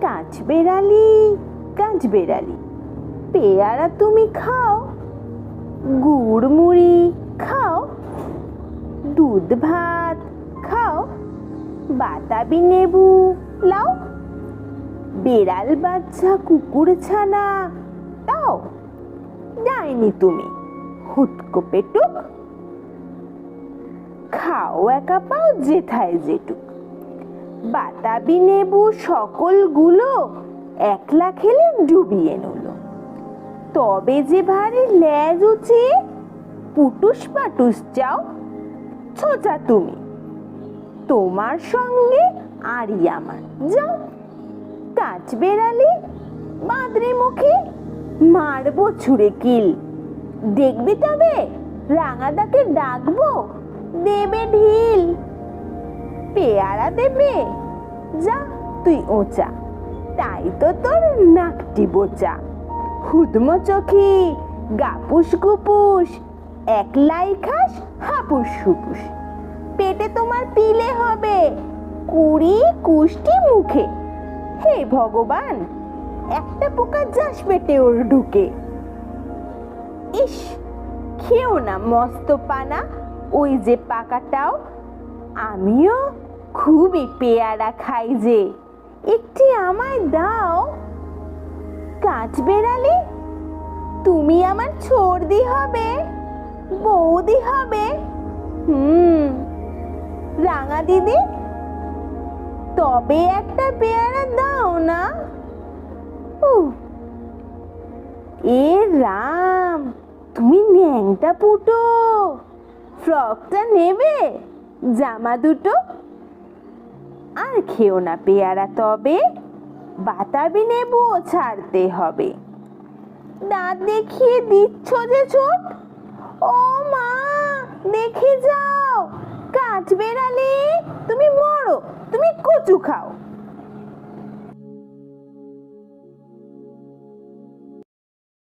কাঠবেড়ালি, কাঠবেড়ালি, পেয়ারা তুমি খাও, গুড় মুড়ি খাও, দুধ ভাত খাও, বাতাবি লেবু লাও, বেড়াল বাচ্চা কুকুর ছানা তাও, যায়নি তুমি হুটকো পেটুক। খাও একা পাও যেথায় যেটুক, বাতাবি লেবু সকলগুলো একলা খেলে ডুবিয়ে নিল। তবে যে ভারী লেজ উঁচিয়ে পুটুস পাটুস চাও, ছোচা তুমি, তোমার সঙ্গে আরই আমার, যাও। কাঠবেড়ালি বাদরি মুখে, মারবো ছুঁড়ে কিল, দেখবি তবে রাঙাদাকে ডাকবো, দেবে ঢিল। পেয়ারা দেবে, যা তুই ওচা, তাই তো তোর নাকটি বোচা। হুদমো চোখি গাপুস গুপুস, একলাই খাস হাপুস হুপুস, পেটে তোমার পিলে হবে 20 কুষ্টি মুখে। হে ভগবান, একটা পোকা যাস পেটে ওর ঢুকে। ইস, খেও না মস্ত পানা ওই যে পাকাটাও, আমিও খুবই পেয়ারা খাই যে, একটি আমায় দাও। কাঠবেড়ালি, তুমি আমার ছোড়দি হবে, বৌদি হবে। রাঙা দিদি, তবে একটা পেয়ারা দাও না। এ রাম, তুমি ন্যাংটা পুটো, ফ্রকটা নেবে, জামা দুটো। আর খেও না পেয়ারা তবে, বাতাবি লেবুও ছাড়তে হবে। দাঁত দেখিয়ে দিচ্ছ যে ছোট, ও মা দেখে যাও। কাঠবেড়ালি, তুমি মরো, তুমি কচু খাও।